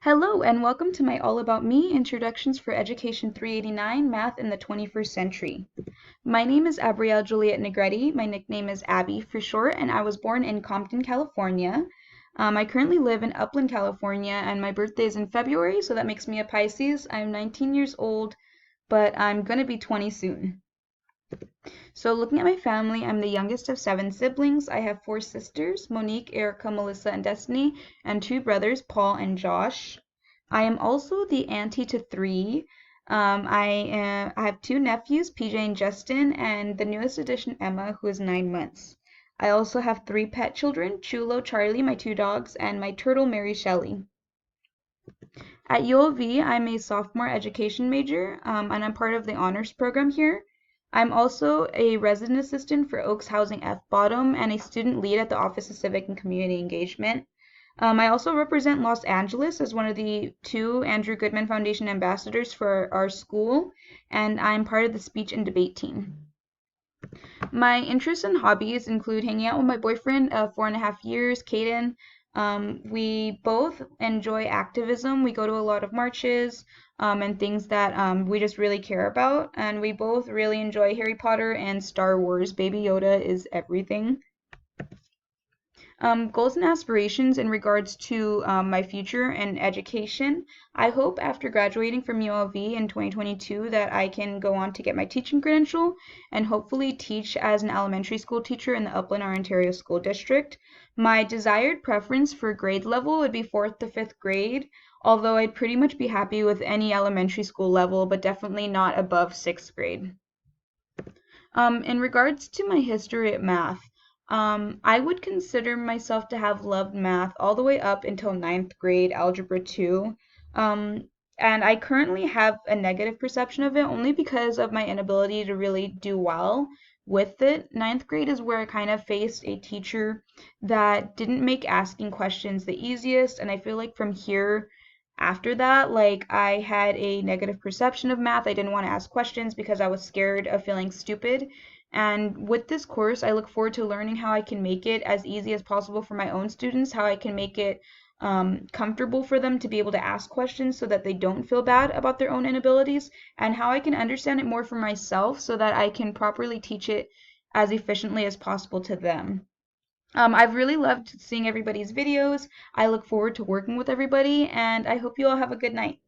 Hello and welcome to my All About Me Introductions for Education 389 Math in the 21st Century. My name is Abrielle Juliet Negretti. My nickname is Abby for short, and I was born in Compton, California. I currently live in Upland, California, and my birthday is in February, so that makes me a Pisces. I'm 19 years old, but I'm going to be 20 soon. So looking at my family, I'm the youngest of 7 siblings. I have 4 sisters, Monique, Erica, Melissa, and Destiny, and 2 brothers, Paul and Josh. I am also the auntie to 3. I have 2 nephews, PJ and Justin, and the newest addition, Emma, who is 9 months. I also have 3 pet children, Chulo, Charlie, my 2 dogs, and my turtle, Mary Shelley. At U of V, I'm a sophomore education major, and I'm part of the honors program here. I'm also a resident assistant for Oaks Housing F Bottom and a student lead at the Office of Civic and Community Engagement. I also represent Los Angeles as one of the 2 Andrew Goodman Foundation ambassadors for our school, and I'm part of the speech and debate team. My interests and hobbies include hanging out with my boyfriend of 4.5 years, Caden. We both enjoy activism. We go to a lot of marches and things that we just really care about. And we both really enjoy Harry Potter and Star Wars. Baby Yoda is everything. Goals and aspirations in regards to my future and education. I hope after graduating from ULV in 2022 that I can go on to get my teaching credential and hopefully teach as an elementary school teacher in the Upland, Ontario School District. My desired preference for grade level would be 4th to 5th grade, although I'd pretty much be happy with any elementary school level, but definitely not above 6th grade. In regards to my history at math, I would consider myself to have loved math all the way up until 9th grade, Algebra 2. And I currently have a negative perception of it only because of my inability to really do well with it. 9th grade is where I kind of faced a teacher that didn't make asking questions the easiest, and I feel like from here after that, like I had a negative perception of math. I didn't want to ask questions because I was scared of feeling stupid. And with this course, I look forward to learning how I can make it as easy as possible for my own students, how I can make it comfortable for them to be able to ask questions so that they don't feel bad about their own inabilities, and how I can understand it more for myself so that I can properly teach it as efficiently as possible to them. I've really loved seeing everybody's videos. I look forward to working with everybody, and I hope you all have a good night.